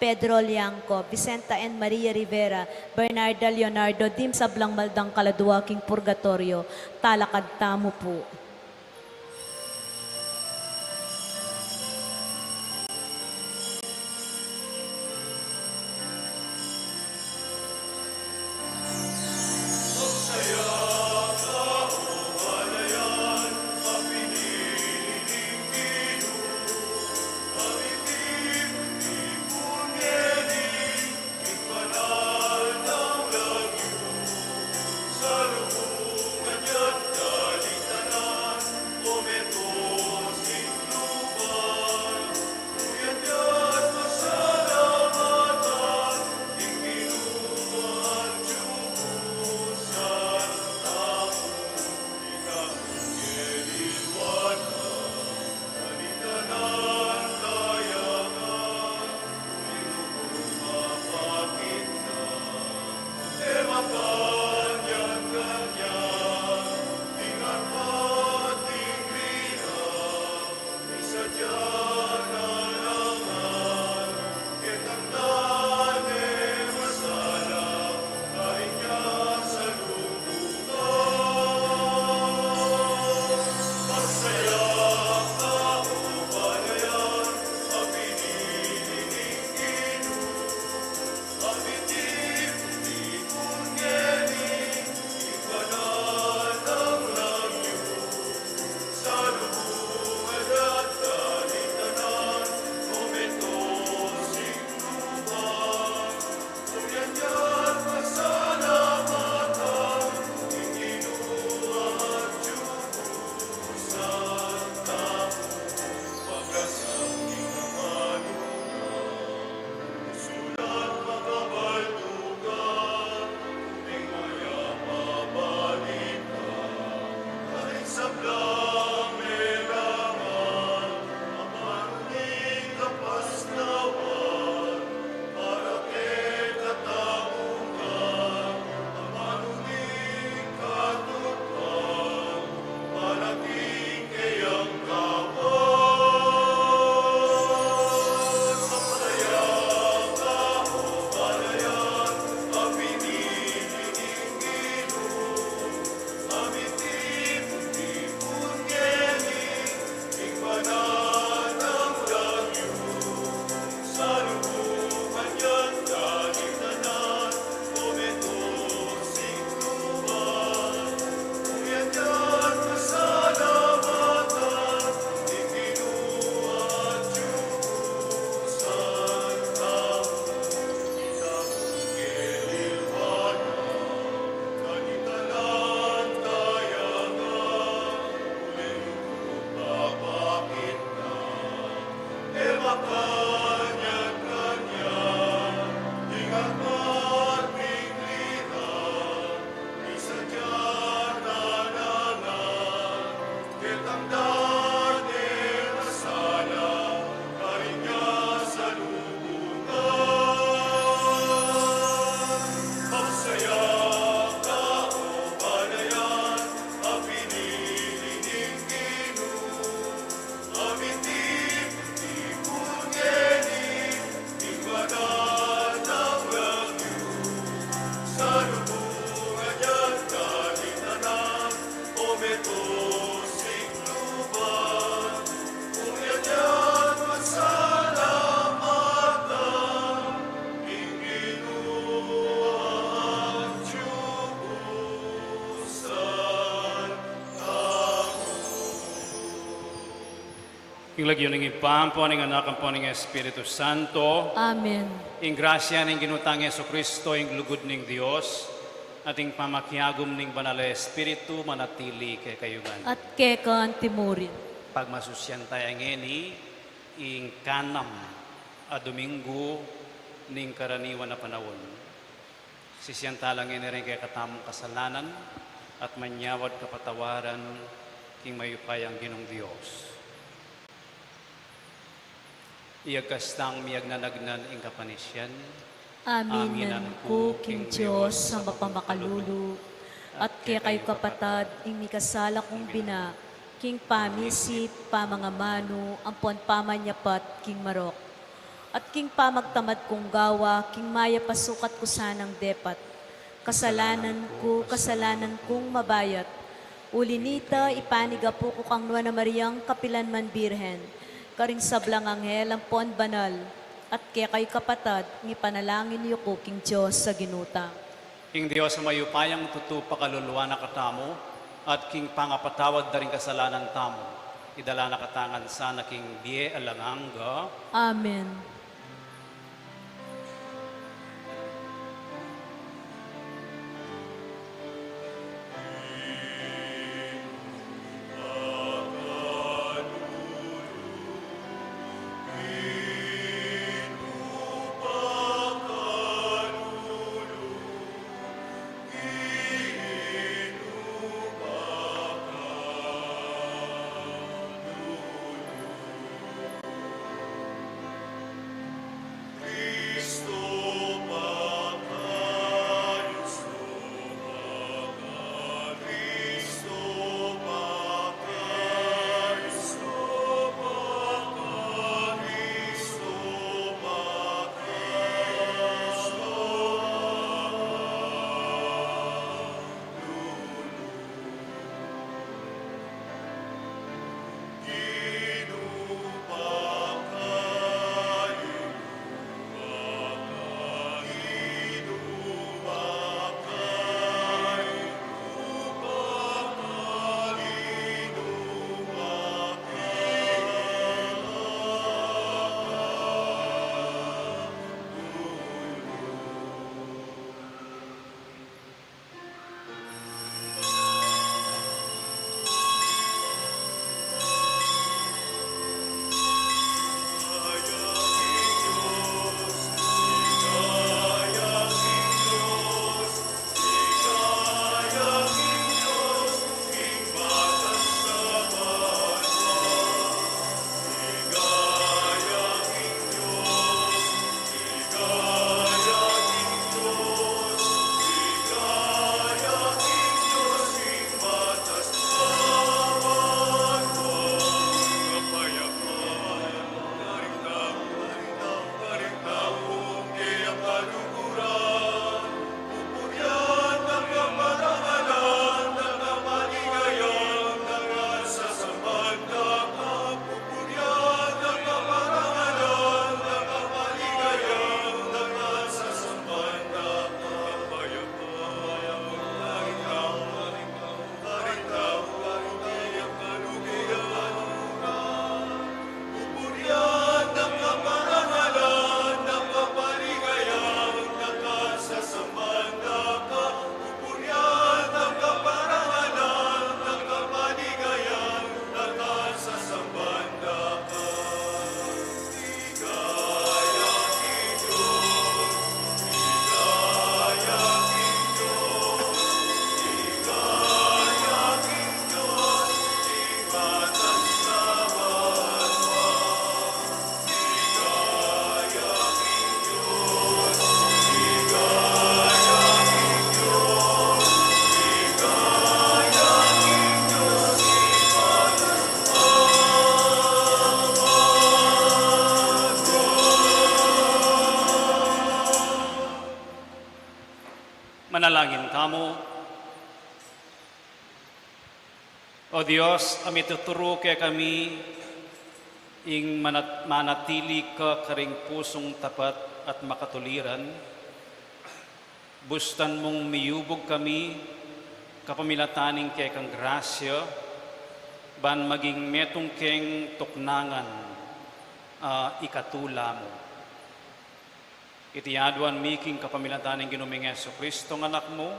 Pedro Liangco, Vicenta and Maria Rivera, Bernarda Leonardo, Dim Sablang Maldang Kaladua, King Purgatorio, Talakad Tamo po. Ing lagyo ng ipampo ng anak ang po ng Espiritu Santo. Amen. Ing grasya ng ginutang Yeso Kristo, ing lugod ng Dios, at ing pamakyagom ng banal na Espiritu manatili kay kayugan. At kekan timurin. Pagmasusyan tayo ngeni, ing kanam a Domingo ning karaniwan na panahon. Sisyan talang ngeni rin kay katamong kasalanan at manyawad kapatawaran king mayupayang Ginong Dios. Iyagkastang miyag nanagnan ing kapanisyan. Aminan ko, King Diyos, sa mapamakalulu, at kaya kayo kapatad, ing mikasala kong bina, King pamisip, pamangamano, ampon pamanyapat, King Marok. At king pamagtamad kong gawa, king maya pasukat ko sanang depat. Kasalanan kong mabayat. Ulinita, ipaniga po ko kang Nuana Mariang kapilan man birhen. Karing sablang anghel ang pon banal. At kaya kay kapatad, ngipanalangin niyo ko king Diyos sa ginuta. King Diyos mayupayang tutupa kaluluwa na katamo, at king pangapatawad da rin kasalanan tamo. Idala na katangan sana king biye alanganga. Amen. Manalangin kamo. O Diyos, ami tuturo kay kami ing manatili ka karing pusong tapat at makatuliran. Bustan mong miyubog kami, kapamilataning kay kang grasya, ban maging metong keng tuknangan ikatula mo. Itiyaduan miking kapamilataning ginuming Yesu Kristo ng anak mo,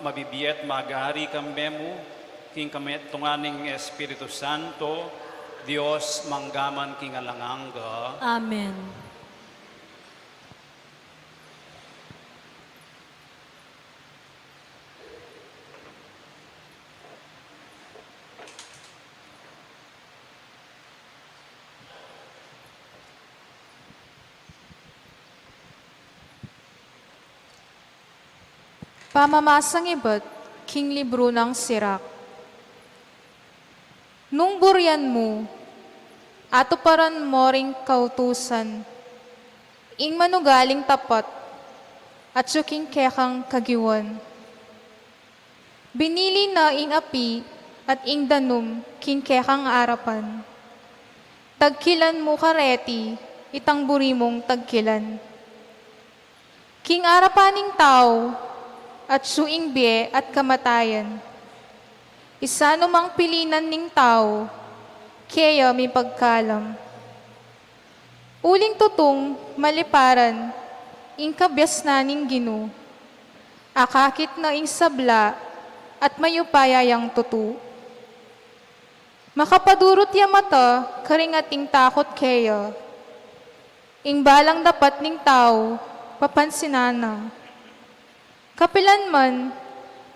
mabibiyet magari kami mo, king kami tunganing Espiritu Santo, Diyos manggaman king alanganga. Amen. Pamamasang iba't king libro ng Sirak. Nung buryan mo, ato paran mo ring kautusan, ing manugaling tapat, at suking kekang kagiwan. Binili na ing api at ing danum king kekang arapan. Tagkilan mo kareti, itang burimong tagkilan. King arapaning tao, at suing biye at kamatayan. Isa numang pilinan ning tao, kaya may pagkalam. Uling tutong maliparan, ing kabyas na ning ginu, akakit na ing sabla, at mayupayayang tutu. Makapadurot ya mata, karingating takot kaya, ing balang dapat ning tao, papansinana. Kapilan man,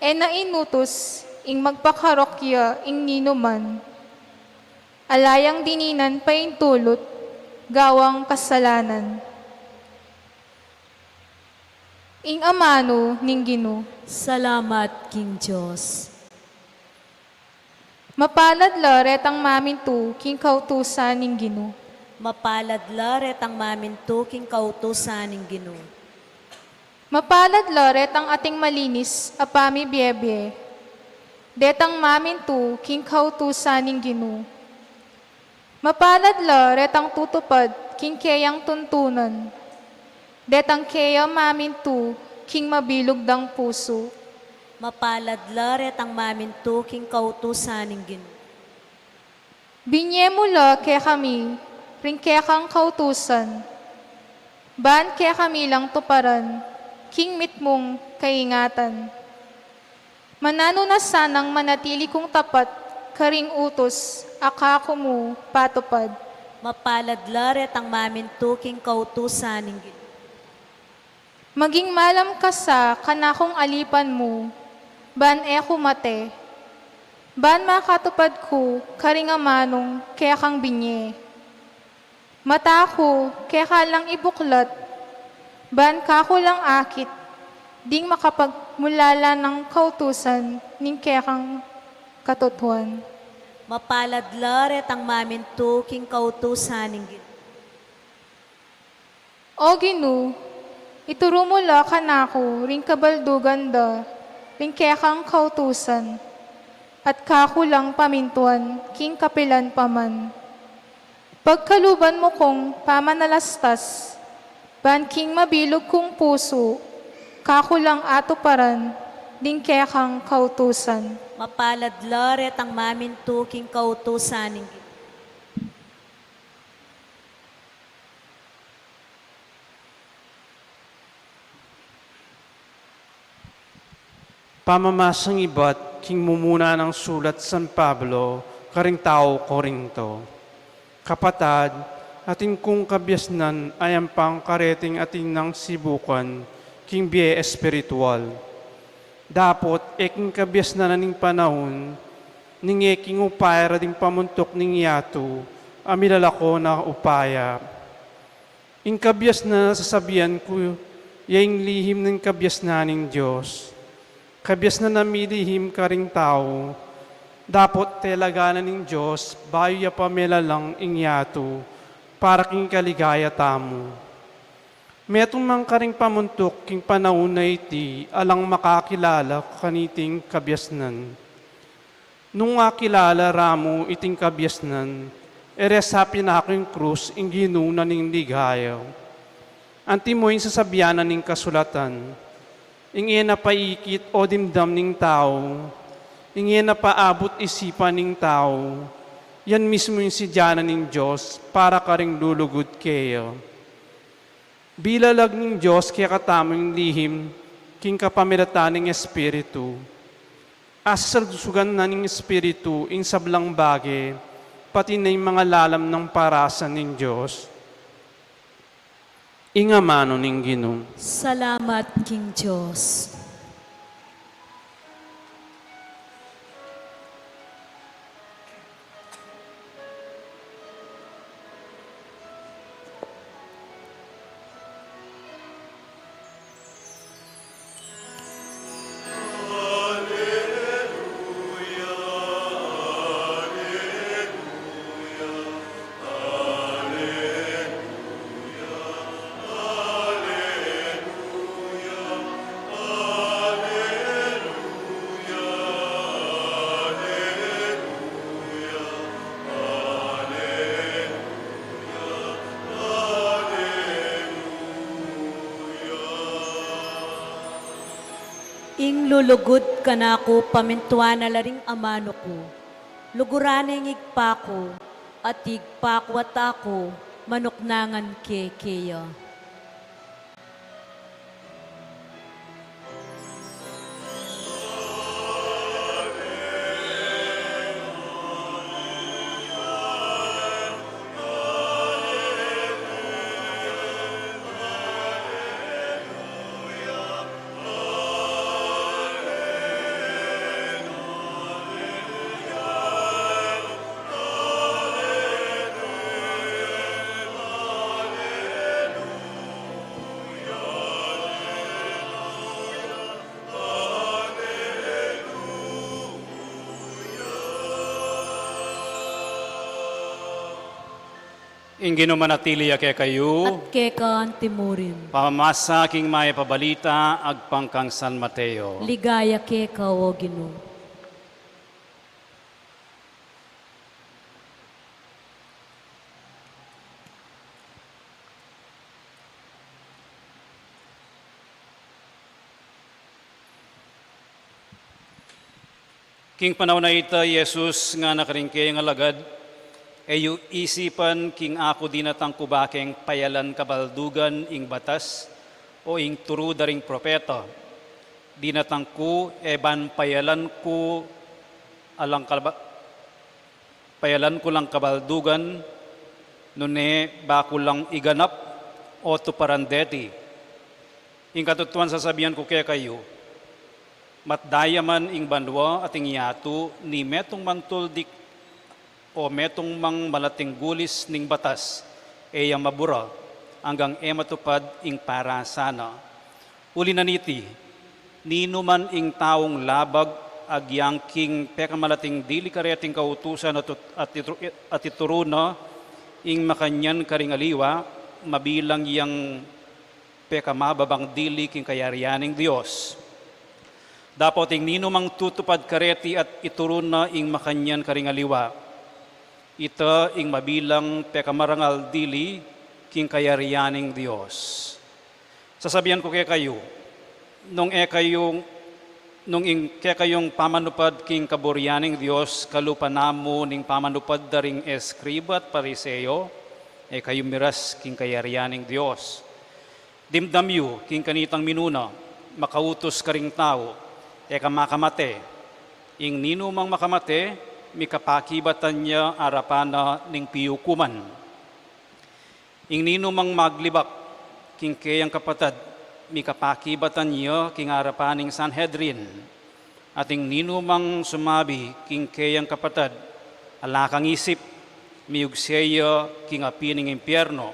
nainutos, ing magpakarokya, ing ninuman, alayang dininan pa ing tulot, gawang kasalanan. Ing amano ning Gino, Salamat, King Diyos. mapalad la retang mamintu king kautusan ning Gino. Mapalad la retang maminto king kautusan ning Ginoo. Mapalad la retang ating malinis apami biyebye. Detang mamintu king kautusan ning Gino. Mapalad la retang tutupad king kayang tuntunan. Detang kaya mamintu king mabilog dang puso. Mapalad la retang maminto king kautusan ning Ginoo. Binye mo la kaya kami, ring kaya kang kautusan. Ban kaya kami lang tuparan, king mit mong kaingatan. Manano na sanang manatili kong tapat, karing utos, akako mo patupad. Mapalad la retang maminto king kautusan ning Ginoo. Maging malam ka sa kanakong alipan mo, ban eko mate. Ban makatupad ko, karing amanong kaya kang binye. Mata ko, kaya ka lang ibuklat, ban kako lang akit, ding makapagmulala ng kautusan, ning kaya kang katutuan. Mapalad la retang maminto king kautusan ning Ginoo. O Ginu, ituro mo la kanako, ring kabaldugan da, ring kaya kang kautusan, at kako lang pamintuan, king kapilan paman. Pagkaluban mo kong pamanalastas, ban king mabilog kong puso, kako lang ato paran, ding kaya kang kautusan. Mapalad la retang maminto king kautusan ning Ginoo. Pamamasang iba't king mumuna ng sulat San Pablo, karing tao Korinto. Kapatad, atin kung kabyasnan ay ang pangkareting atin ng sibukan, king biye espiritual. Dapot, king kabyasnan na ning panahon, ning king upaya ding pamuntok ning yato, amilalako na upaya. Ing kabyas na sasabihan ko, yaing lihim ng kabyas na ning Diyos. Kabyas na namilihim ka ring tao, dapot telaganan ng Diyos, bayo ya pamela lang ingyato, para king kaligaya tamo. Metong mang karing pamuntok, king panahon na iti, alang makakilala kaniting kabyasnan. Nung akilala ramo iting kabyasnan, eresapin ako yung krus, ing ginuna ning ligayaw. Anti mo yung sasabianan ning kasulatan, ingin na paikit o dimdam ning tao, ingin na paabot isipan ning tao, yan mismo yung sidyana ning Diyos para ka ring lulugod kayo. Bilalag ning Diyos kaya katamang lihim, king kapamilatan ning Espiritu. Asasaldusugan na ning Espiritu, ing sablang bagay, pati na yung mga lalam ng parasan ning Diyos. Ingamano ning Ginoo. Salamat, King Diyos. Ing lulugod ka na ko, pamintuan na laring amano ko. Luguraneng igpa ko, at igpa ko at ako, manuknangan keya. Ingino manatili kay kayo, At kekan timurin. pamamasa king may pabalita, agpangkang San Mateo. Ligaya keka o Ginoo. King panahon na ita, Jesus nga nakaringke nga lagad, ayo isipan king ako dinatang kubakeng payalan kabaldugan ing batas o ing turu daring propeta. Dinatang ko eban payalan ko payalan ko lang kabaldugan nune bako lang iganap o tuparandeti. Ing katutuan sasabihan ko kaya kayo, matdaya man ing banwa at ing yato ni metong mantuldik o metong mang malating gulis ning batas yang mabura hanggang matupad ing para sana. Uli na niti, nino man ing taong labag agyang king pekamalating dili kareting kautusan at ituro na ing makanyan karingaliwa mabilang yang pekamababang dili king kayarianing Dios. Dapat ing nino mang tutupad kareti at ituro na ing makanyan karingaliwa. Ita ing mabilang pekamarangal dili king kayarianing Dios. Sasabihan ko kaya kayo, nung kayong pamanupad king kaburyaning Dios, kalupanamo ning pamanupad daring eskriba at pariseo, kayo miras king kayarianing Dios. Dimdamyo king kanitang minuna, makautos karing tao, makamate. Ing nino mang makamate, mikapakibatan niya arapana ning piyukuman. Ing nino mang maglibak, king kayang kapatad, mikapakibatan niya king arapan ning Sanhedrin. At ing nino mang sumabi, king kayang kapatad, alakang isip, miugseya king api ning impyerno.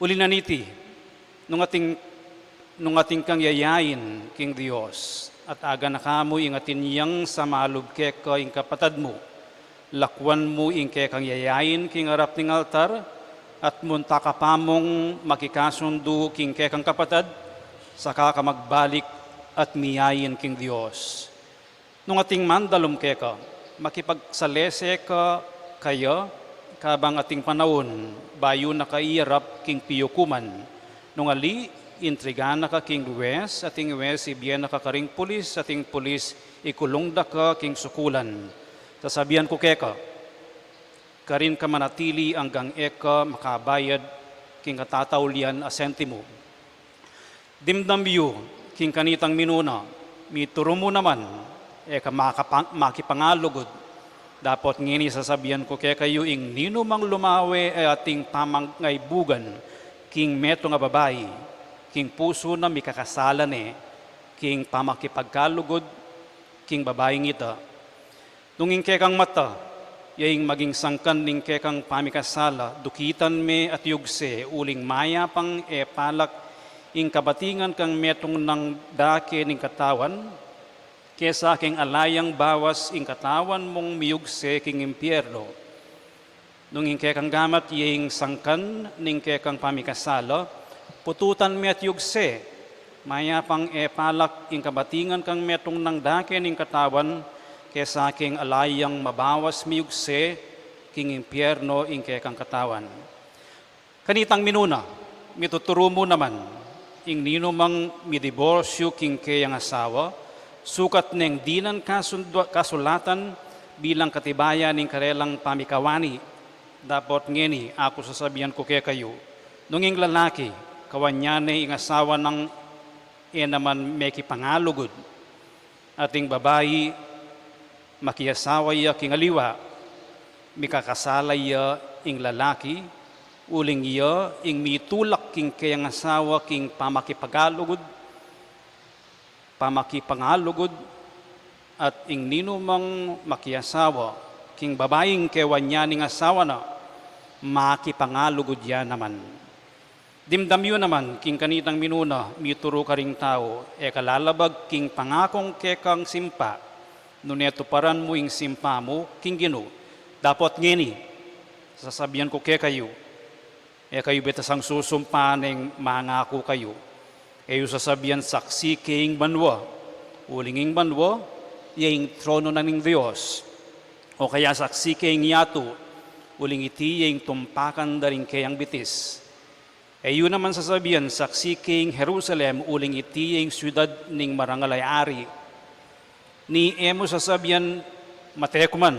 Uli na niti, nung ating kang yayain, king Dios, at aga na kamo ingatin niyang sa malubke ka ing kapatad mo. Lakwan mo ing kang yayain king arap ning altar, at munta ka pamong makikasundo king kang kapatad, saka ka magbalik at miyayin king Dios. Nung ating mandalom ka, makipagsalese ka kaya, kabang ating panahon, bayo na kaiyarap king piyukuman. Nung ali, intrigana ka king Wes, ating Wes ibyan na ka karing pulis, ating pulis ikulong da ka king sukulan. Sasabihan ko keka, karin ka manatili hanggang eka makabayad king katataulian a sentimo. Dimdamyo king kanitang minuna, mituro mo naman, eka makipangalugod. Dapat ngini sasabihan ko kaya kayo ing nino mang lumawe ay ating pamangaybugan, king meto nga babae, king puso na mikakasalan king pamakipagkalugod, king babaeng ita. Nung ing kekang mata, yaing maging sangkan ning kekang pamikasala, dukitan me at yugse, uling maya pang palak, ing kabatingan kang metong ng dake ning katawan, kesa king alayang bawas ing katawan mong miyugse king impyerno. Nung ing kekang gamat yaing sangkan ning kekang pamikasala, pututan me at yugse, maya pang palak ing kabatingan kang metong ng dake ning katawan, kesa king alayang mabawas miyugse, king impyerno ing kekang katawan. Kanitang minuna, mituturo mo naman, ing nino mang midiborsyo king kayang asawa, sukat neng dinan kasulatan bilang katibayan ning karelang pamikawani. Dapat ngeni ako sasabihan ko kaya kayo, nung ing lalaki, kawanyane ing asawa ng naman meki pangalugod, ating babayi, makiasawa iya king aliwa, mikakasalay iya ing lalaki, uling iya ing mitulak king kayang asawa king pamakipangalugod, at ing nino mang makiasawa king babaeng kewanya ning asawa na makipangalugod ya naman. Dimdamyo naman king kanitang minuna mituro ka ring tao kalalabag king pangakong kekang simpa nuneto paran mo ing simpa mo king Ginoo. Dapat ngeni sasabihan ko kayo kayo betasang susumpa ng mangako kayo kayo sasabihan saksi king banwa ulinging banwa yung trono na ning Diyos o kaya saksi king yato uling iti yung tumpakan daring kayang bitis. Yun naman sasabihan, saksi king Jerusalem, uling iti yung syudad ning marangalay ari. Ni emo sasabihan, matekuman,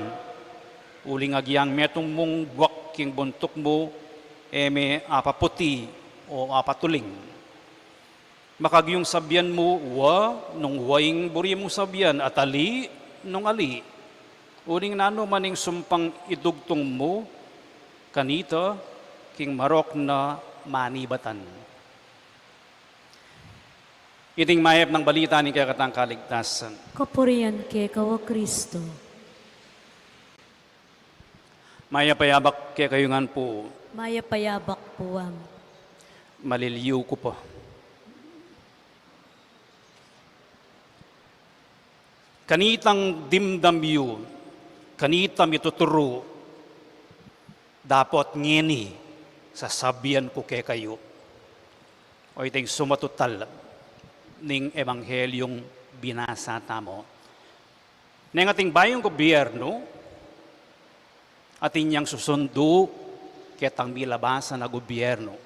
uling agyang metong mong buwak king buntok mo, eme apaputi o apatuling. Makagyong sabihan mo, nung waing buri mo sabihan, at ali, nung ali. Uling nano maning sumpang idugtong mo, kanita, king marok na manibatan. Iting mayap ng balita ni kakatang kaligtasan. Kapurian ke kawa Kristo. Mayapayabak kaya kayungan po, Maya payabak puwam. maliliw ko po. Kanitang dimdamyo, kanita mituturo, dapat ngeni, sasabihan ko kay kayo o iting sumatutal ning ebanghelyong binasa tamo. Nang ating bayong gobyerno ating niyang susundo ketang milabasa na gobyerno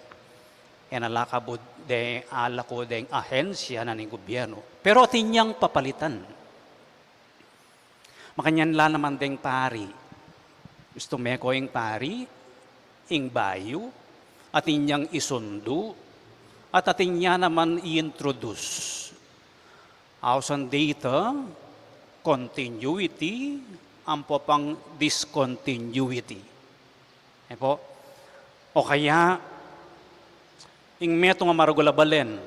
nalakabod de alako deng ahensya na ning gobyerno. Pero ating niyang papalitan. Makanyan la naman deng pari. Gusto me ko yung pari, ing bayo, at inyang isundo, at ating niya naman i-introduce. Ausan data, continuity, ang po pang discontinuity. Po? O kaya, ing metong amaragulabalen,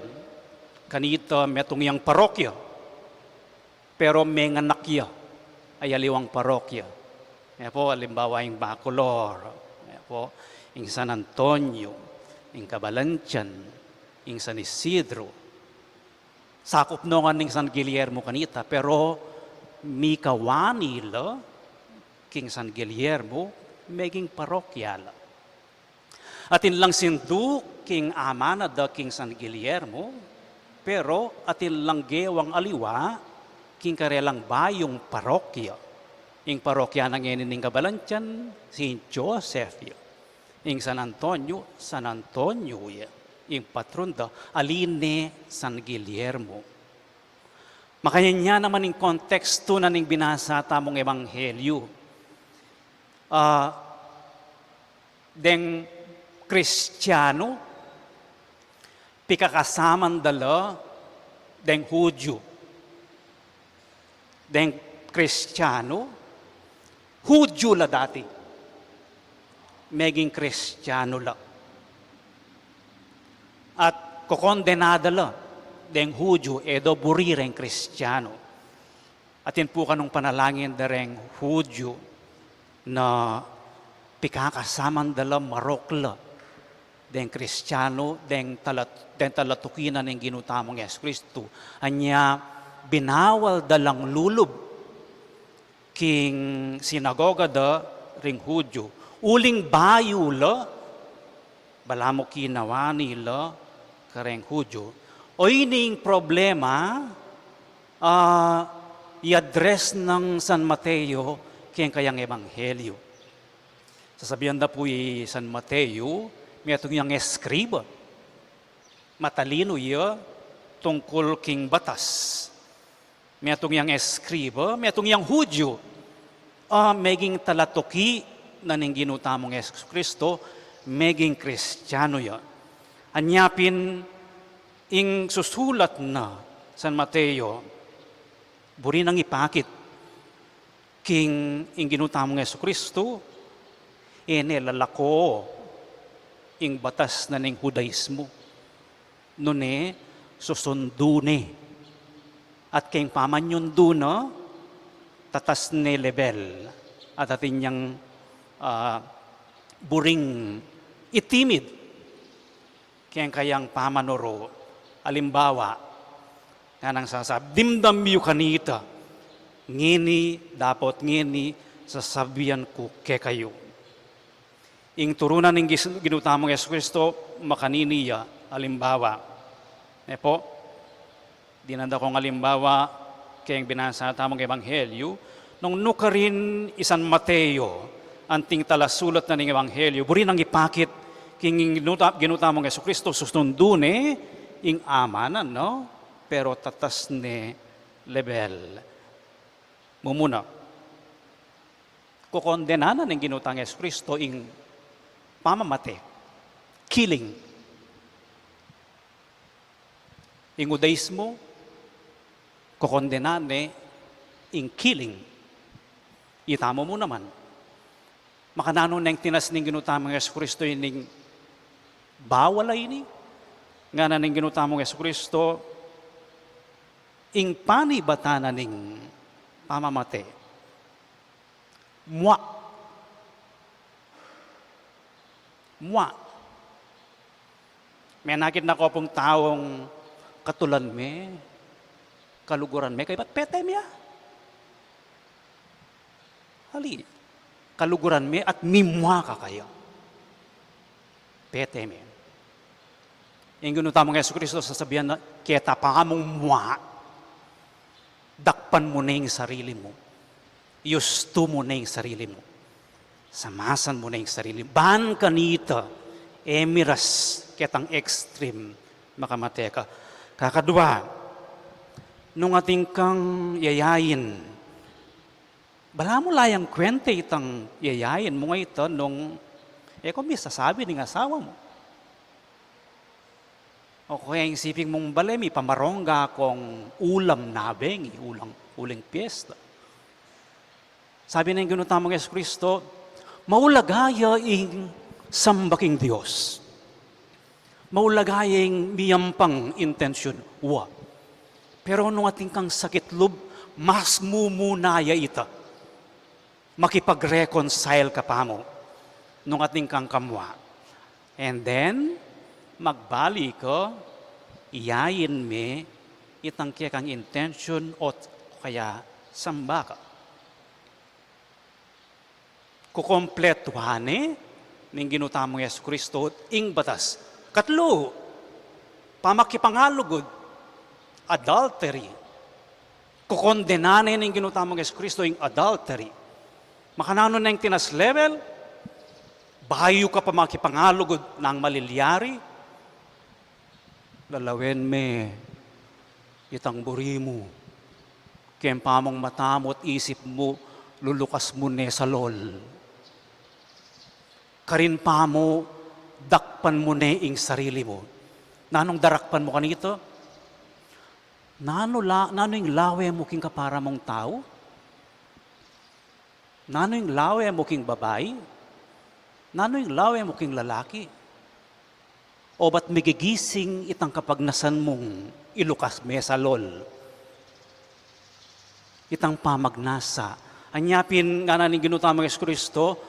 kanita metong yang parokya, pero may nganakya, ay aliwang parokya. Po, alimbawa yung Bacolor, po, ing San Antonio, ing Cabalantian, ing San Isidro. Sakop nongan ning San Guillermo kanita, pero mikawani la, king San Guillermo, meging parokyala. Atin lang sindu, king amana da king San Guillermo, pero atin lang gewang aliwa, king karelang bayong parokya. Ing parokya ng ning Cabalantian, St. Joseph ya. Ing San Antonio ya. Ing patron da, aline San Guillermo. Makanya niya naman ing konteksto na ning binasa tamong ebanghelyo. Deng Kristiyano, pikakasaman dala, deng Hudyo. Deng Kristiyano, Hudyo la dati. Meging Kristiyano la. At kukondenada la. Deng Hudyo, edo burireng Kristiyano. Atin po kanong panalangin dareng Hudyo na pikakasaman dala marokla. Deng Kristiyano, deng talatukinan ng ginutamong Yesu Kristo. Anya binawal dalang lulub king sinagoga da ring Hudyo. Uling bayo la, balamo kinawani la, kareng Hudyo. O ining problema, i-address ng San Mateo kayang kayang ebanghelyo. Sasabihan da po San Mateo, may itong yung eskriba. matalino iya tungkol king batas. Metong yang eskriba, metong yang Hudyo, meging talatoki na ning ginutamong Yesus Kristo, meging Kristiyano ya. Anyapin ing susulat na San Mateo, buri nang ipakit king ing ginutamong Yesus Kristo, ene lalako ing batas na ning Judaismo. Nune susundo ni. At kayong pamanyon doon, tatas ne level at atin niyang buring itimid kayang pamanoro. Alimbawa, nga nang sasab, dimdam yu kanita, ngini, dapat ngini, sasabihan ko kay kayo. Ing turunan ng ginutamong Yesu Kristo, makaniniya, alimbawa. Po, dinanda kong alimbawa kayang binasa tamang ebanghelyo, nung nukarin isan Mateo, anting talasulat na ng ebanghelyo, buri nang ipakit king ginutamong Yesu Kristo, susundune, ing amanan, no? Pero tatas ne level. Mumuna, kukondenanan ng ginutang Yesu Kristo ing pamamate, killing. Ing Judaismo, kukondenane ing killing. Itamo mo naman. Makanano nang tinas ning ginutamong Yesu Kristo ining bawal ay ini. Nga na ning ginutamong Yesu Kristo ing panibatanan ning pamamate. Mwa. May nakit na ko pong taong katulan me, kaluguran me, kaya ba't pete miya? Hali, kaluguran me at mimwa ka kayo. Pete me. Yung ginutamong Yesu Kristo sasabihan na, kaya pa mong mwa, dakpan mo na yung sarili mo, yusto mo na yung sarili mo, samasan mo na yung sarili mo, ban kanita, emiras, kitang extreme, makamate ka. Kakadwa, nung ating kang yayayin, bala mo layang kwente itang yayayin mo nga ito nung, kung may sasabi ng asawa mo. O kaya isipin mong balay, may pamarongga kong ulam nabeng, uling piyesta. Sabi ng ginutamong Yesu Kristo, maulagaya ing sambaking Diyos. Maulagaya ing miyampang intensyon. Pero nung ating kang sakit lub, mas mumunaya ita. Makipag-reconcile ka pa mo nung ating kang kamwa. And then, magbali ko, iyayin me, itang kaya kang intention o kaya samba ka. Kukompletuhane, ning ginutamong Yesu Kristo, ing batas. Katlo, pamakipangalugod, adultery. Kukondenane ning ginutamong Yesu Kristo, ing adultery. Makanano na yung tinas level, bayo ka pa makipangalugod ng malilyari, lalawen me, itang buri mo, kaya pamong matamot isip mo, lulukas mo ne sa lol. Karin pa mo, dakpan mo ne ing sarili mo. Nanong darakpan mo kanito? Nano yung lawe mo king kapara mong tao? Nano yung lawe mo king babae? Nano yung lawe mo king lalaki? O ba't migigising itang kapagnasan mong ilukas me sa lol? Itang pamagnasa. Anyapin nga na ni ginutamang Yesu Kristo,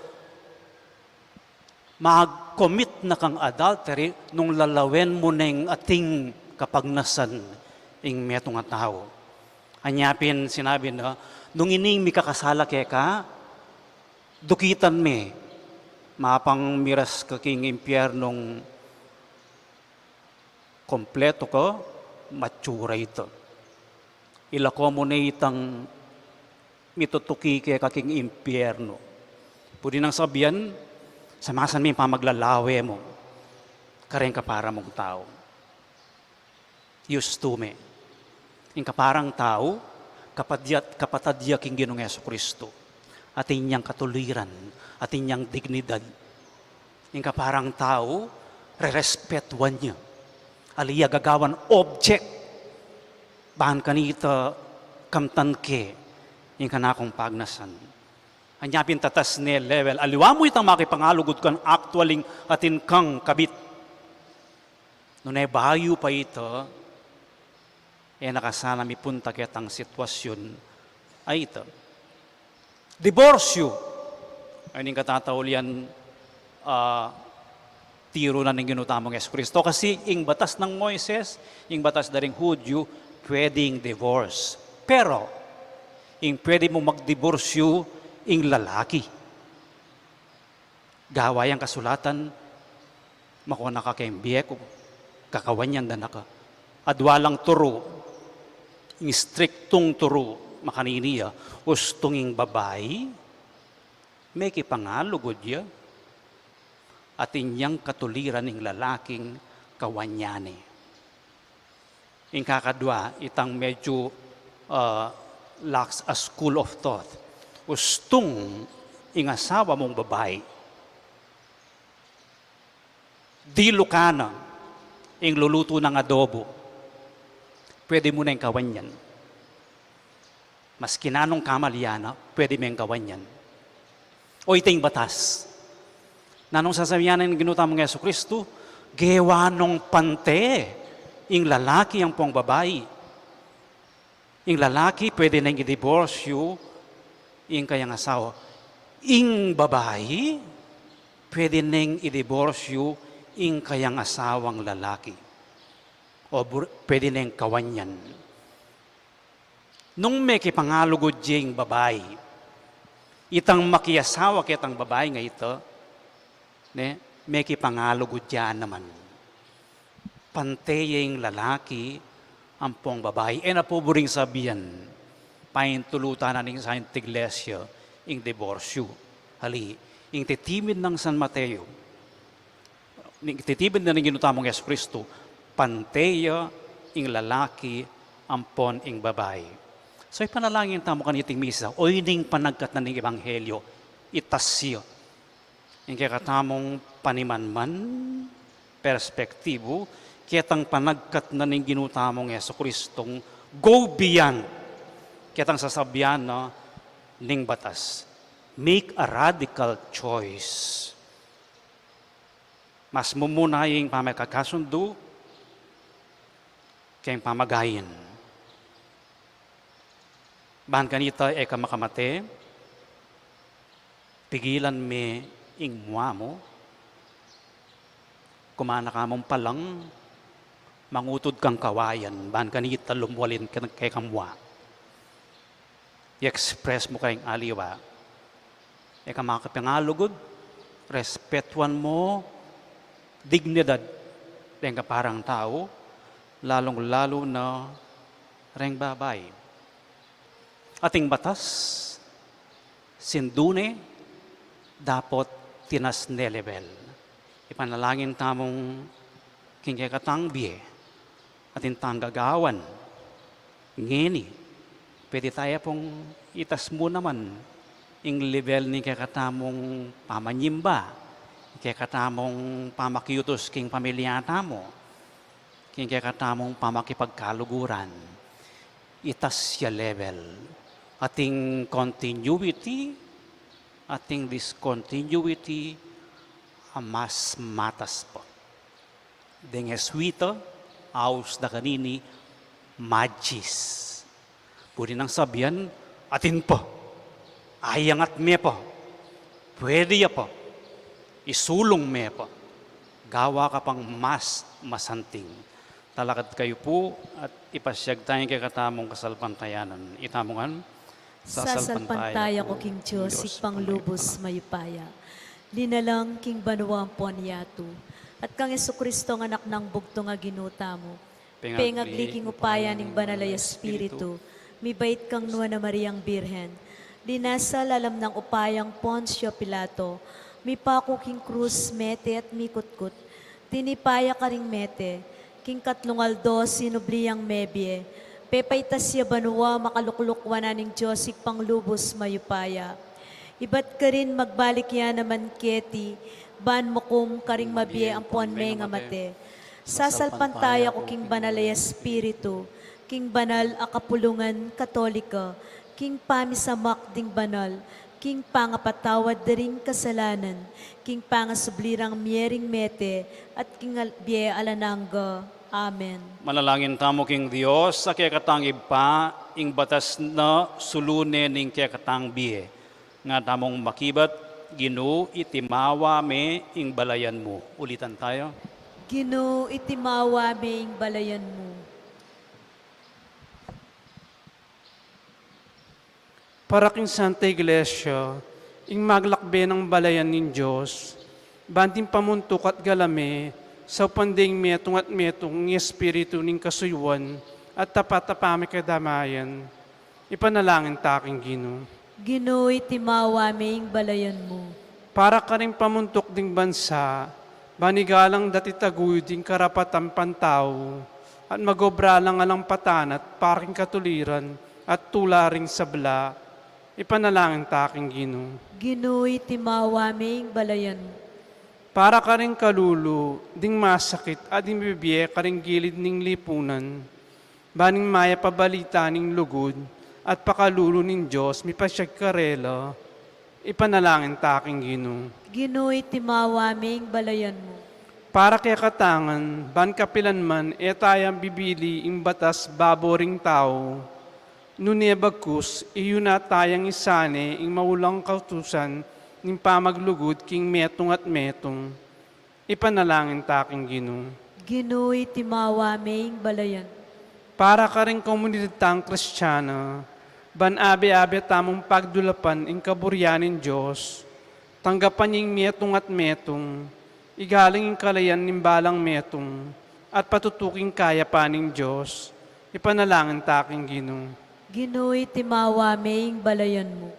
mag-commit na kang adultery nung lalawen mo neng ating kapagnasan ing metong nga tao. Anyapin sinabi na, nung ining mi kakasala kaya ka, dukitan me, mapang miras ka king impyernong kompleto ko, matsura ito. Ilako mo na itang mitutuki kaya kaking impyerno. Pwede nang sabihan, samasan mo yung pamaglalawe mo, kareng ka para mong tao. yustume. Ing kaparang tao, kapatadya king Ginoong Yesu Kristo, at inyang katuliran, at inyang dignidad. Ing kaparang tao, re-respetuan niya. Aliya gagawan object, bahan kanita kamtan ke, ing kanakong pagnasan. Anyapin tatas ne level, aliwa mo itang makipangalugod kan actualing atin kang kabit. Nung bahayo pa ito, nakasana mi punta kitang sitwasyon ay ito. Diborsyo. Ay ning katataulian tiro na ng ginutamong Yesu Kristo. Kasi ing batas ng Moises, ing batas na ring Hudyo, pwedeng divorce. Pero, ing pwede mo magdiborsyo, ing lalaki. Gawayang kasulatan, makuha na ka kayong biyeko, kakawanyan na naka. Adwalang turo, ing striktong turo, makaniniya, ustong ing babae, may kipangalugod ya, at inyang katuliran ng lalaking kawanyane. Ing kakadwa, itang medyo lacks a school of thought. Ustong ing asawa mong babae. Dilo ka na, ing luluto ng adobo. Pwede mo na yung kawanyan. Mas kinanong kamalyana, pwede mo yung kawanyan. O iting batas. Nanong sasabihan ng ginutamong Yesu Kristo, gewanong pante, ing lalaki ang pong babae. Ing lalaki, pwede na yung i-divorce ing kayang asawa. Ing babae, pwede na yung i-divorce ing kayang asawang lalaki. O pwede na yung kawanyan. Nung may kipangalugod yung babae, itang makiasawa kitang babae nga ito, may kipangalugod yan naman. Panteyeng lalaki ang pong babae. E napuburing sabihan, paintulutan na ning sa iglesia, ing diborsyo. Hali, ing titimid ng San Mateo, titibid na ng ginutamong Yesu Kristo, panteya ing lalaki ampon ing babae. So ipanalangin tamo kaniting misa, o ining panagkat na ng Ebanghelyo, itasyo. Ing kakatamong panimanman, perspektibo, kitang panagkat na ng ginutamong Yesu Kristong go beyond. Kitang sasabihan na ning batas. Make a radical choice. Mas mumuna yung pamagkakasundo kayong pamagayin. Bahan kanita makamate, pigilan me ing mua mo, kumana ka mong palang, mangutod kang kawayan, bahan kanita lumwalin kay kamwa. I-express mo kayong aliwa. Makapangalugod, respetuan mo, dignidad, ng kaparang tao, lalong-lalo na reng babay. Ating batas, sindune, dapat tinas nelebel. Ipanalangin tamong kingkakatang biye, ating tanggagawan, ngeni, pwede tayo pong itas mo naman, ing level ni kakatamong pamanyimba, kakatamong pamakyutos king pamilyata mo, king kakatamong pamakipagkaluguran, itas ya level. Ating continuity, ating discontinuity, mas matas po. Deng eswito, aus da kanini, magis. Pwede nang sabihan, atin po, ayangat me po, pwede ya po, isulong me po, gawa ka pang mas masanting. Talakad kayo po at ipasyag tayo kay katamong kasalpantayanan. Itamongan, Sasalpantaya ko king Diyos, ikpang lubos mayupaya. Linalang king banuang ponyatu. At kang Kristo ng anak ng bugto nga ginuta mo. Pengagli king upaya ning banalay espiritu. Mibait kang nuwa na Mariang Birhen. Linasal alam ng upayang Poncio Pilato. Mipako king krus mete at mikutkut. Tinipaya ka ring mete. king katlungaldo sinubliyang mebye, pepay tasya banwa makaluklukwa na ning Diyosik panglubos mayupaya. Ibat ka rin magbalik yan naman keti, ban mo kum karing mabye ang puan may nga mate. Sasalpantaya ko king banalay espiritu, king banal a kapulungan katolika, king pamisamak ding banal, king pangapatawad daring kasalanan, king pangasublirang miering mete, at king bie alananga. Amen. Manalangin tamo king Dios sa kaya katang iba, ing batas na sulune ning kaya katang biye. Nga tamong makibat, Ginoo itimawa me ing balayan mo. Ulitan tayo. Ginoo itimawa ming balayan mo. Para king Santa Iglesia, ing maglakbe ng balayan ng Diyos, banting pamuntok at galame, sa panding metong at metong ng Espiritu ng kasuyuan at tapat-tapami kadamayan, ipanalangin taking Ginoo. Ginoo itimawa ming balayan mo. Para ka rin pamuntok ding bansa, banigalang dati taguyod ding karapatan pantao, at magobra lang alang patanat, paring katuliran, at tularing sabla, ipanalangin taking Ginoo. Ginoo itimawa ming balayan mo. Para ka rin kalulu, ding masakit, at ding bibye ka rin gilid ning lipunan, baning maya pabalita ning lugod, at pakalulo ning Diyos, mipasyag karela, ipanalangin taking Ginoo. Ginoo itimawa ming balayan mo. Para kaya katangan, ban kapilan man, etayang bibili ing batas baboring tao, nunebagkus, iyon na tayang isane, ing maulang kautusan, ning pamaglugod, king metong at metong, ipanalangin taking Ginoo. Ginoo itimawa ming balayan. Para ka rin komunidadang Kristiyana, ban abe-abe tamong pagdulapan ing kaburyanin Diyos, tanggapan yung metong at metong, igaling yung kalayan ng balang metong, at patutuking kaya paning Diyos, ipanalangin taking Ginoo. Ginoo itimawa ming balayan mo.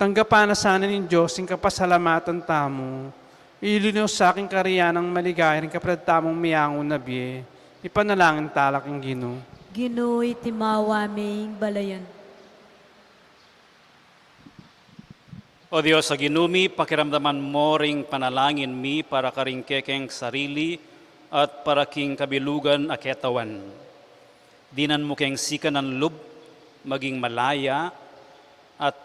Tanggapan na sana ng Diyos yung kapasalamatan tamo, ilinaw sa aking kariyanang maligaya rin kapatid tamong miyangon na biye, ipanalangin talaking Ginoo. Ginoo itimawa ming balayan. O Diyos, sa ginumi, pakiramdaman mo ring panalangin mi para karing kekeng sarili at para king kabilugan a ketawan. Dinan mo keng sikan ng lub, maging malaya, at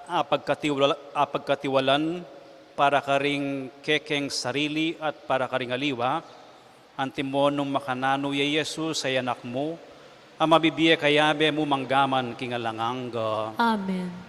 apagkatiwalan para karing kekeng sarili at para karing aliwa, antimo nung makanano ya Jesus ay anak mo, ang mabibiye kayabe mo manggaman kingalanganga. Amen.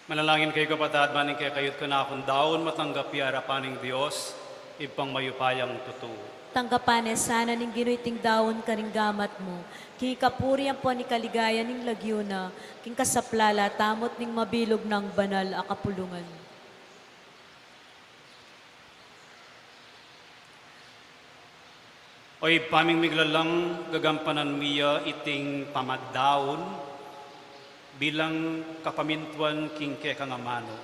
Manalangin kayo kapatid, maning kaya kayot ka na akong daon, matanggap arapaning Diyos, ipang mayupayang totoo. Tanggapan sana ning ginuiting daon karing gamat mo. King kapurian po ni kaligaya ning lagyuna, king kasaplala tamot ning mabilog ng banal a kapulungan. Oy, paming miglalang gagampanan miya iting pamaddaon bilang kapamintuan king kekangamano.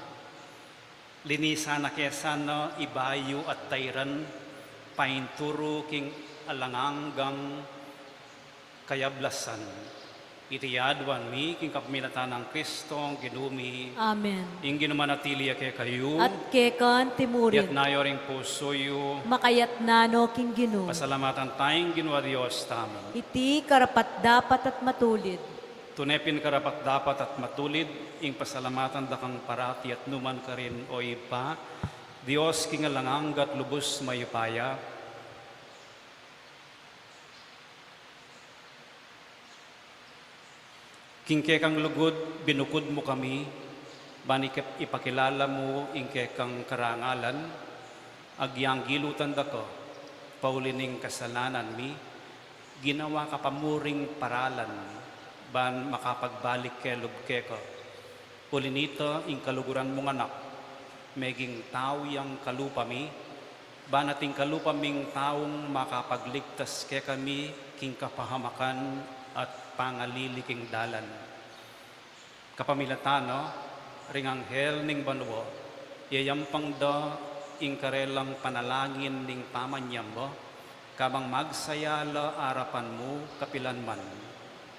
Linisana kesana ibayo at tayran, painturo king alanganggang kayablasan. Itiyadwan mi king kapaminatan ng Kristong ginumi, Amen. ing ginumanatili kay kayo, At kekan timurin, yat nayo ring pusoyo, makayat nano king ginu. pasalamatan tayong ginawa Diyos tamo. Iti karapat dapat at matulid. Tunepin karapat dapat at matulid, ing pasalamatan dakang parati at numan ka rin o ipa, Diyos kingalanganggat lubos mayupaya, kingkekang lugod, binukod mo kami, banikip ipakilala mo, ingkekang karangalan, agyang gilutan dako, paulining kasalanan mi, ginawa ka pamuring paralan, ban makapagbalik ke lubke ko. Ulinito, ing kaluguran mong anak, meging tao yang kalupa mi, ban ating kalupa ming taong makapagligtas ke kami, king kapahamakan at pangaliliking dalan. Kapamilatano, ring anghel ning banwo, yayampang da ing karelang panalangin ning pamanyam mo, kabang magsayala arapan mo kapilanman.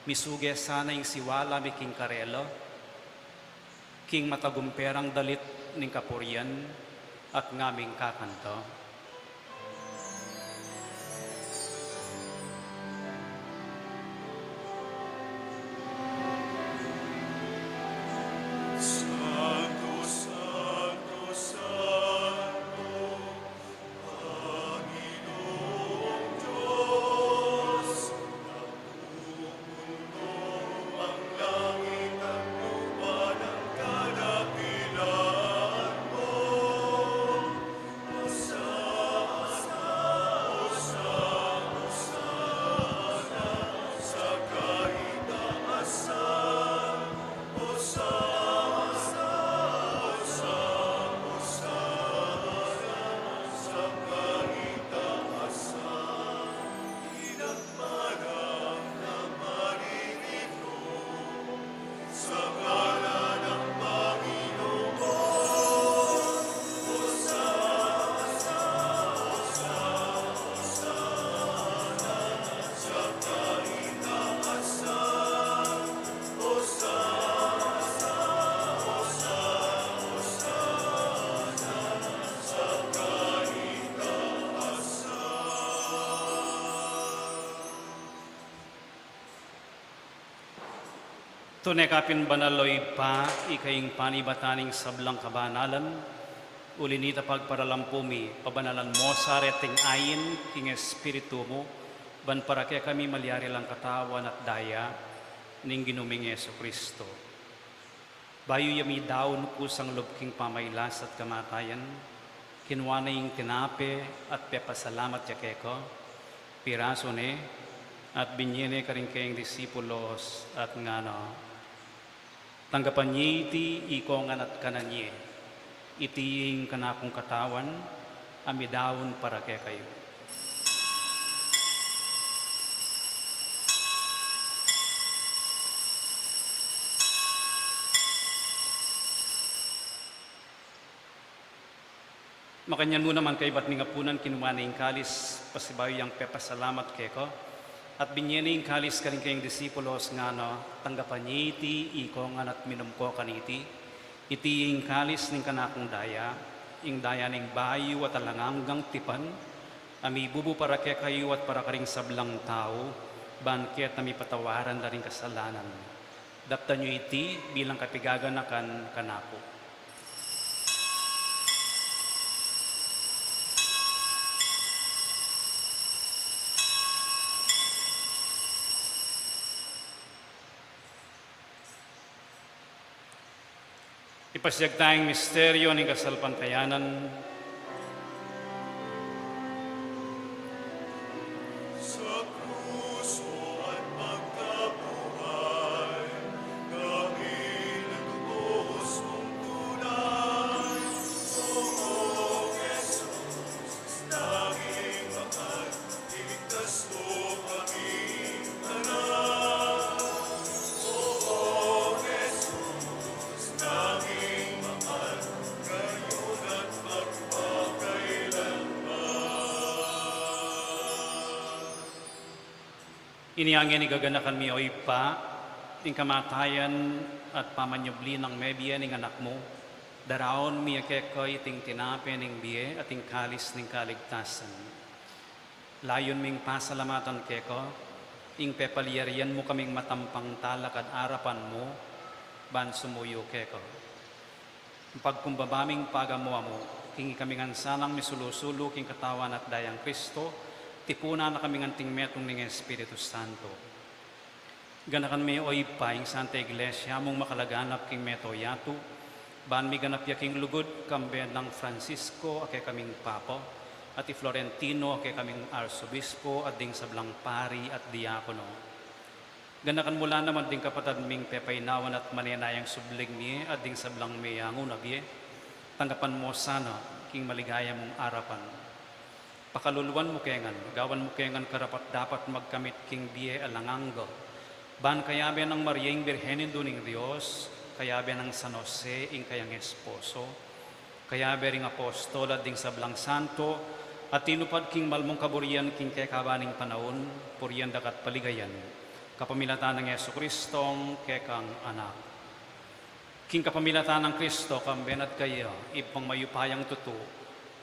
Misuge sana ing siwala mi king karelo, king matagumperang dalit ning kapurian at ngaming kakanto. Tunay kapin banaloy pa, ikaing panibataning sablang kabanalan, ulinita pagparalampumi, pabanalan mo sa reting ayin, king espiritu mo, ban para kaya kami malyari lang katawan at daya, ning ginuming Yesu Kristo. Bayo yami daon kusang lubking pamaylas at kamatayan, kinwana yung tinape at pepasalamat yakeko, piraso ne, at binyene ka rin kayong disipulos at ngano, tanggapan niya iti ikongan at kananye, itiing kanakong katawan, amidawon para kaya kayo. Makanyan mo naman kay ba't ningapunan kinuha na yung kalis, pasibayo yung pepasalamat keko, at binyening kalis ka rin kayong disipulos nga no, tanggapan niya iti, ikongan at minumko kaniti, iti yung kalis ning kanakong daya, ing daya ning bayo at alanganggang tipan, ami bubu para kaya kayo at para karing sablang tao, banket na mi patawaran na rin kasalanan. Dapta nyo iti bilang kapigaganakan kanako. Ipasiyag tayong misteryo ng kasalpantayanan. Iniangin ni gaganakan mi oy pa, ing kamatayan at pamanyubli ng mebiya ning anak mo, daraon mi akekoy ting tinape ning biye at ting kalis ning kaligtasan. Layon ming pasalamatan keko, ing pepaliyarian mo kaming matampang talakad arapan mo, ban sumuyo keko. Pagkumbabaming pagamuwa mo, king kaming ansanang misulusulo king katawan at dayang Kristo, tipuna na kaming anting metong ng Espiritu Santo. Ganakan mi oy pa ing Santa Iglesia mong makalaganap king meto yato, ban mi ganap yaking lugod kamben ng Francisco ake kaming Papa, at i Florentino ake kaming Arsobispo at ding sablang pari at diakono. Ganakan mula naman ding kapatad ming pepaynawan at manenayang sublig mi at ding sablang mayango na biye, tanggapan mo sana king maligaya mong arapan. Pakaluluan mo kengan, gawan mo kengan karapat dapat magkamit king biye alanganggo. Ban kayabe ng Mariaing Birhenin duning Diyos, kayabe ng San Jose ing kayang esposo, kayabe ring apostol at ding sablang santo, at tinupad king malmong kaburian king kekabaning panahon, puriyan dakat paligayan, kapamilatan ng Yesu Kristong kekang anak. King kapamilatan ng Kristo, kamben at kaya, ipang mayupayang tutu,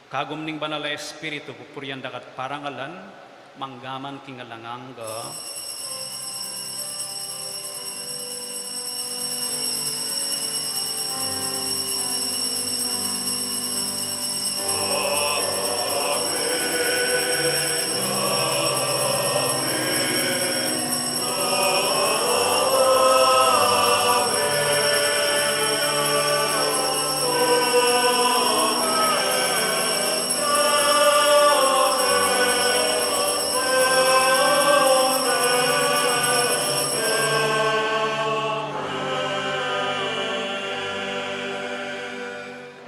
kagum ning banal na Espiritu, pupurian dakat parangalan, manggaman king alangangga.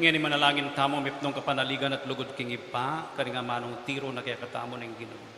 Ngayon manalangin tamo mipnong kapanaligan at lugod king ipa, karinga manong tiro na kaya katamo ng Ginoo.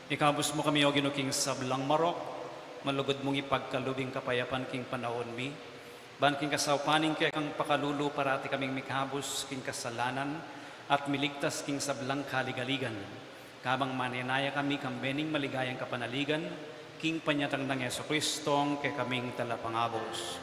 Ikabus mo kami o ginuking sablang marok, malugod mong ipagkalubing kapayapan king panahon mi, ban king kasawpaning kaya kang pakalulu parati kaming mikabus king kasalanan at miligtas king sablang kaligaligan. Kabang manenaya kami kambening maligayang kapanaligan, king panyatang ng Yesu Kristong kay kaming talapangabos.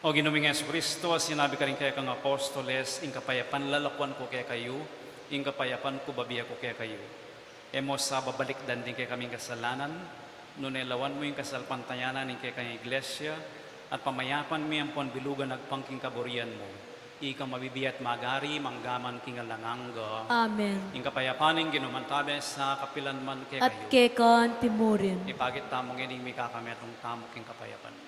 O Ginoong Jesucristo, sinabi ka rin kaya kang apostoles, ing kapayapan lalakuan ko kaya kayo, ing kapayapan ko babiya ko kaya kayo. Emo sa babalikdan din kaya kaming kasalanan, nunelawan mo yung kasalpantayanan ing kaya kang iglesia, at pamayapan mi ang bilugan nagpangking kaburian mo. Ika mabibiyat magari, manggaman king alanganga. Amen. Ing kapayapaning ginumantabe sa kapilanman kaya At kayo. kekan timurin. Ipagit tamong ining mi kakametong tamok king kapayapan.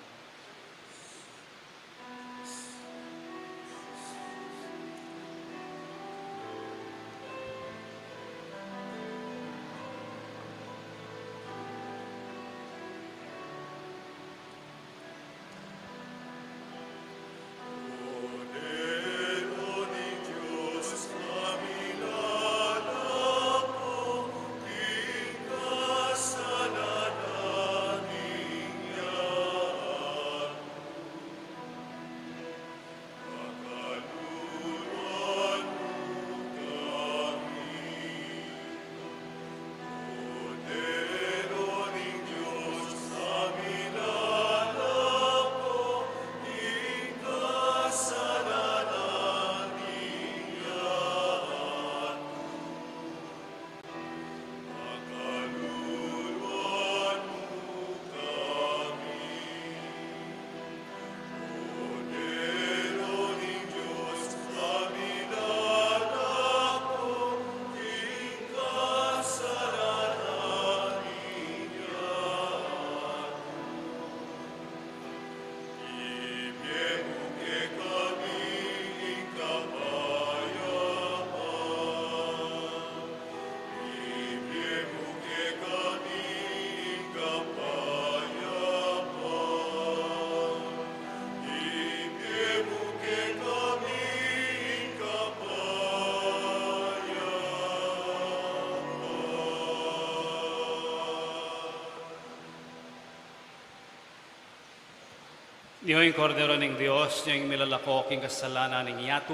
Diyo'y kordero ng Diyos, yung milalako king kasalanan ng yatu,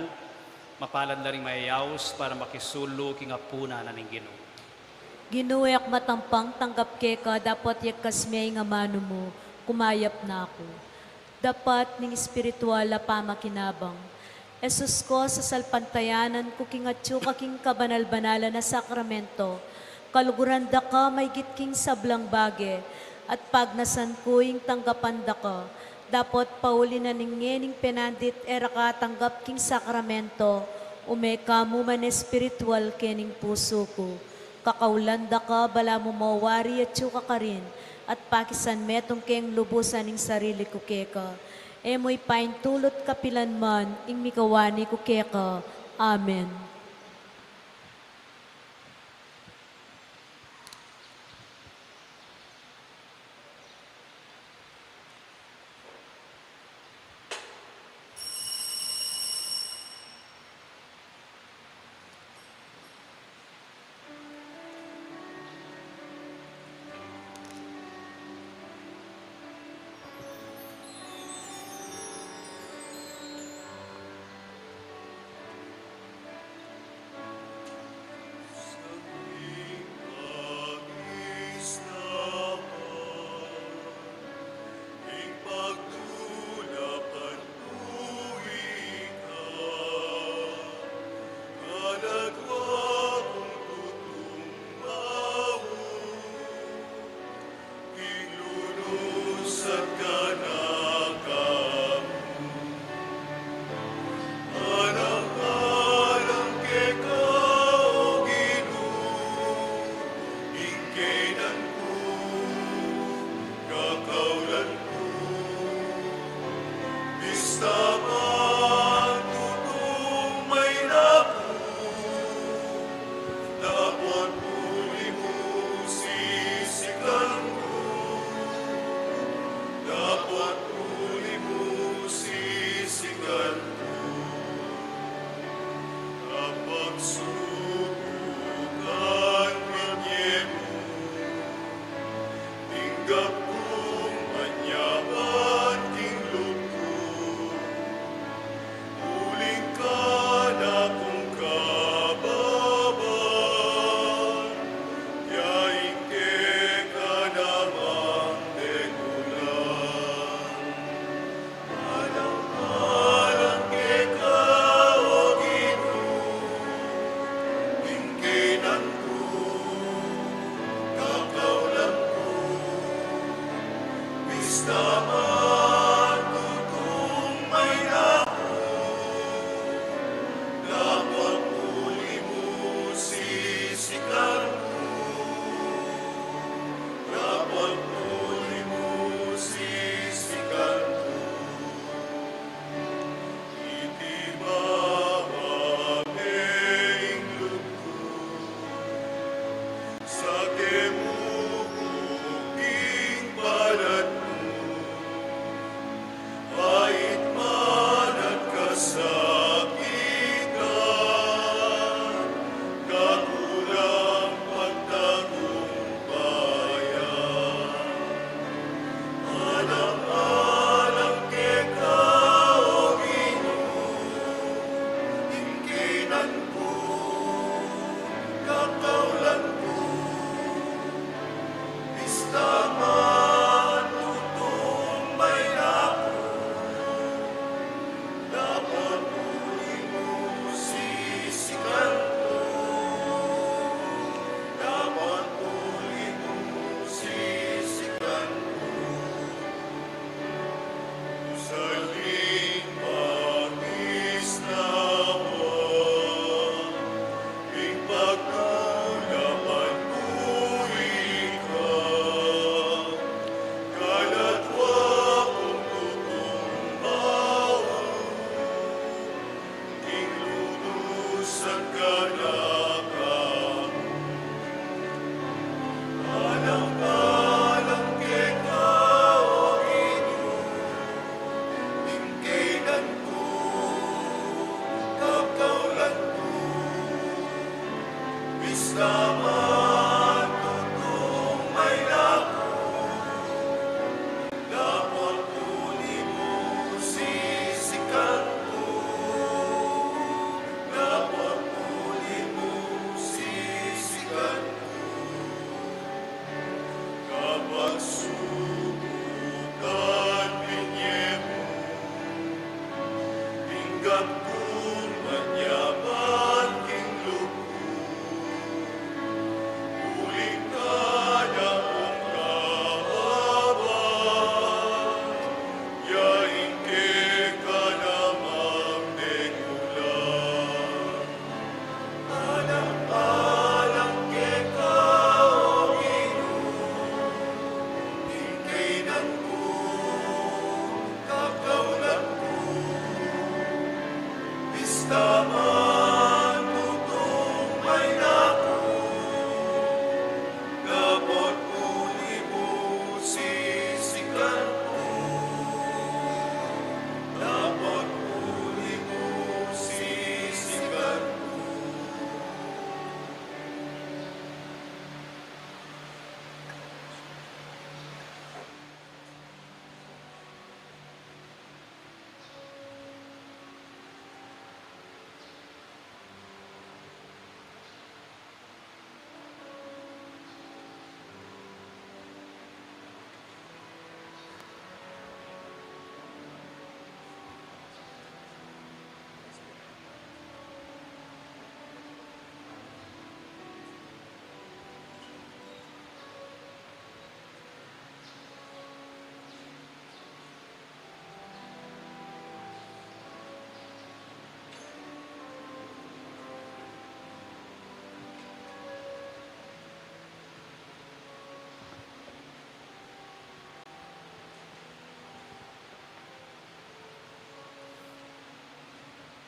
mapalad na rin mayayaws para makisulo king apuna na ning Ginoo. Ginuyak matampang tanggap keka, dapat yakas may nga mano mo, kumayap na ako. Dapat ning espiritual na pamakinabang. Esus ko sa salpantayanan ko kingatyo kaking kabanal-banala na sakramento, kaluguran da ka may gitking sablang bage, at pagnasan ko yung tanggapan da ka, dapat pauli na ningening penandit era ka tanggap king sakramento, umeka mo man espiritual kening puso ko. Kakaulanda ka, bala mo mawari at yuka ka rin, at pakisan metong keng lubusan ning sarili ko keka. Emoy paintulot kapilan man, ing mikawani ko keka. Amen.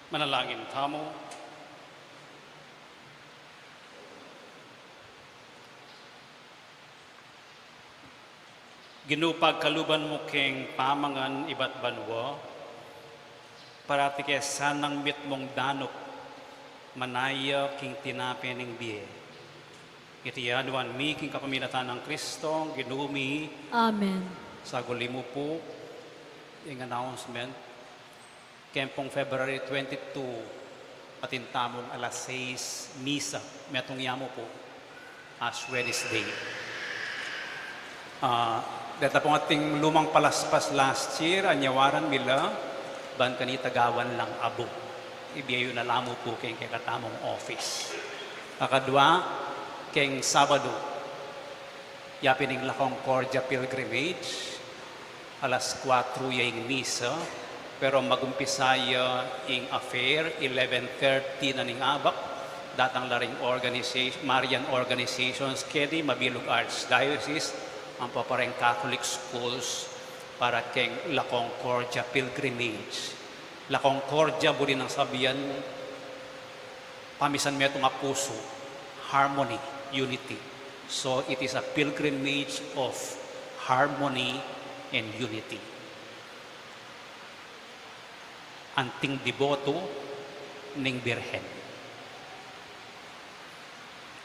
Manalangin tamo. Ginupag kaluban mo keng pamangan iba't banwa, parati kaya sanang mit mong danok, manaya king tinapening biye. Itiyanuan mi king kapaminatan ng Kristo, ginumi, Amen. sa mo po, yung announcement, kempong February 22, patintamong alas 6, misa, metong yamo po, Ash Wednesday. Data pong ating lumang palaspas last year, anyawaran nila, ban kanita gawan lang abo. Ibiyayo na lamo po keng katamong office. Akadwa, keng Sabado, yapining lakong Cordia Pilgrimage, alas 4 yung misa, pero magumpisaya yung affair, 11:30 na ning abak, datang laring organization, Marian Organizations, kedi Mabilog Archdiocese, ang papareng Catholic schools para keng lakong Cordia Pilgrimage. Lakong Cordia, buli ng sabihan, pamisan meto nga puso, harmony, unity. So it is a pilgrimage of harmony and unity. Anting diboto ning Birhen.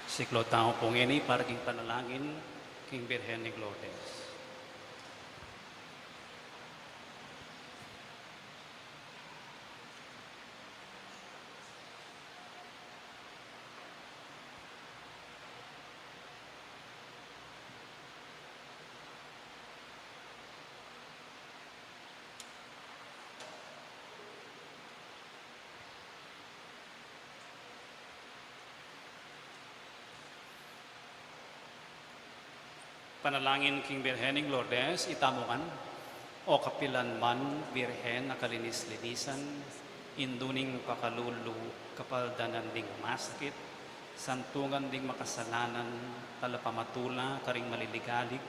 Siklo tao pong ini para king panalangin king Birhen ni Lourdes. Panalangin king Birhen ng Lourdes, itamukan, o kapilan man, Birhen na kalinis-linisan, induning pakalulu, kapaldanan ding masakit, santungan ding makasalanan, talapamatula, karing maliligalig,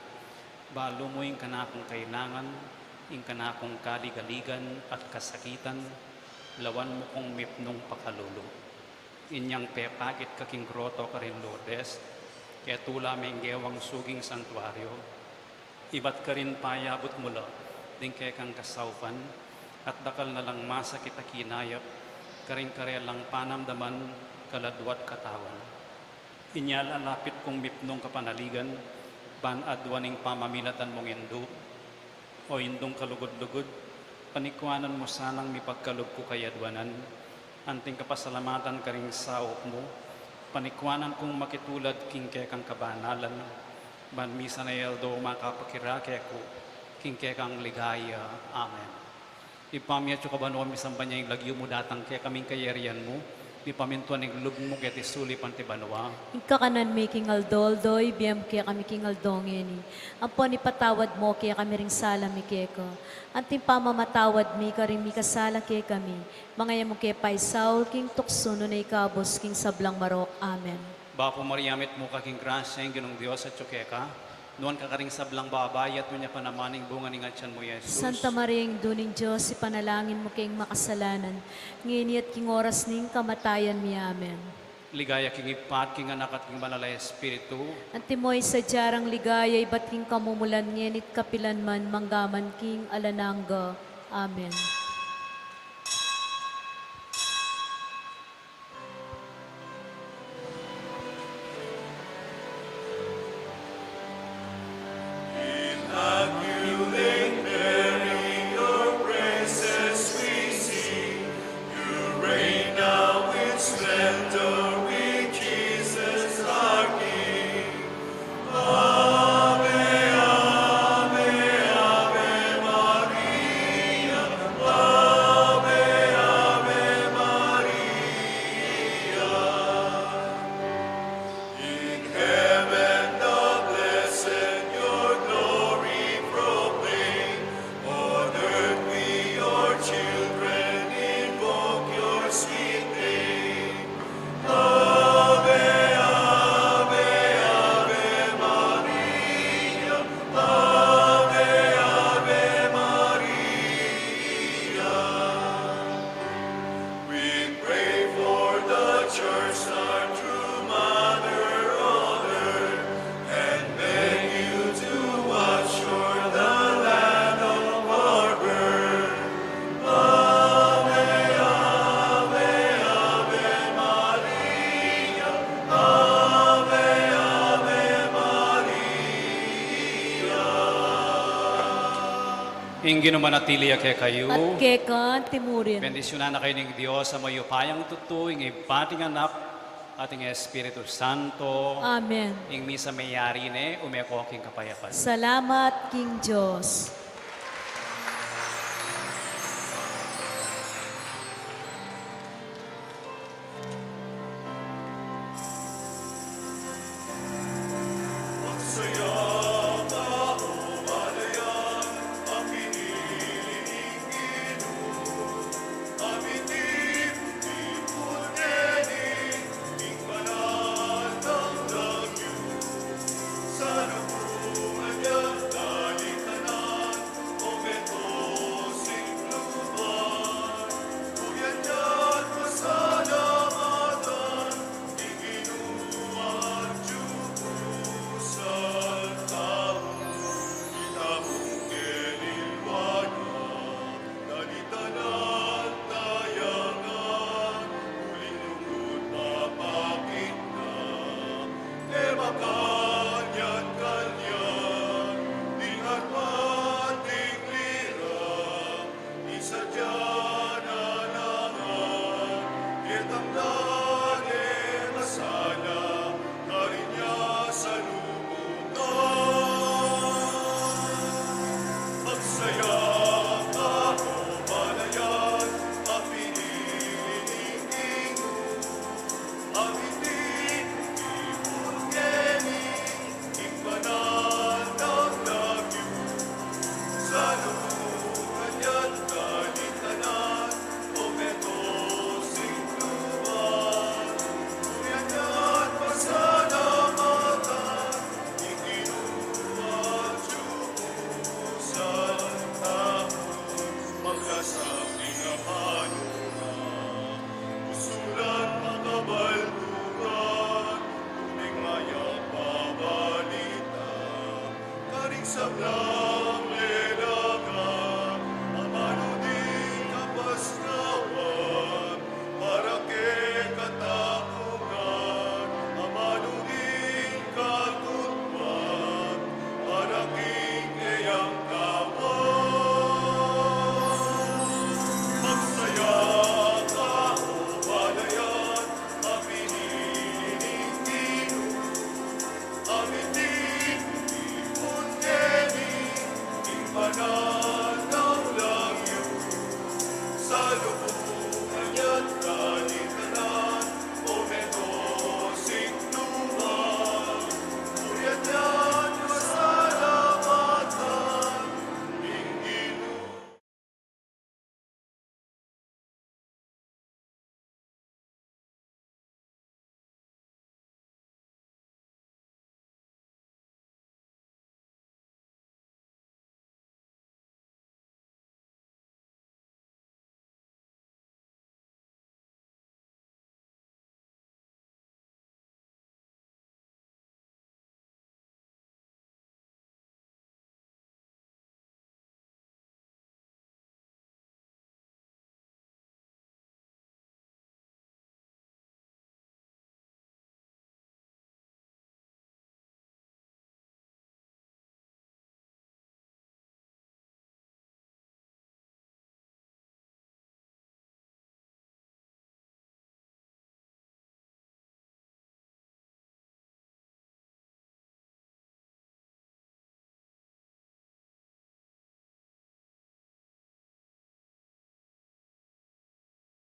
balo mo yung kanakong kailangan, yung kanakong kaligaligan at kasakitan, lawan mo kong mipnong pakalulu. Inyang pepakit kaking groto karin Lourdes, kaya tula may gewang suging santuaryo, ibat ka rin payabot mula, din kaya kang kasawpan, at dakal na lang masakit kinayap, karing kare lang panamdaman, kaladwat katawan. Inyal alapit kong mipnong kapanaligan, ban adwaning pamaminatan mong indo, o indong kalugod-lugod, panikwanan mo sanang mipagkalog ko kay adwanan, anting kapasalamatan ka ring saok mo, panikwanan kong makitulad king kekang kabanalan, ban misa na yeldo makapakira keko, king kekang ligaya. Amen. Ipamiyat yung kabano kami sa banya yung lagyo mo datang kaya kaming kayarian mo, ipamintuan ng lug mo kaya tisuli pantibanwa. Ika kanan may kingaldoldoy, biyam kaya kami kingaldongeni. Ampon ipatawad mo kaya kami ring sala mi keko. Anting pamamatawad mi ka rin mi kasala kaya kami. Mga yamo kaya paisaul, king tuksuno na ikabos, king sablang marok. Amen. Bapo mariamit mo kaking grasya yung ginong Diyos at tsukeka, noon ka karing sablang babayat mo niya panamaning bunga ni ngatyan mo, Jesus. Santa Maria, yung duning Diyos, ipanalangin mo kayong makasalanan. Ngini at king oras ning kamatayan mi. Amen. Ligaya king ipat, king anak at king banalay espiritu, Antimoy sa jarang ligaya, iba't king kamumulan, ngenit kapilan man, manggaman king alanangga. Amen. Ingin manatili kay kayo. At kekan, timurin. Bendisyonan na kayo ng Diyos sa mayo payang tuto, ing ipating anak, ating Espiritu Santo. Amen. Ing misa mayari ne, umeko king kapayapan. Salamat, King Diyos.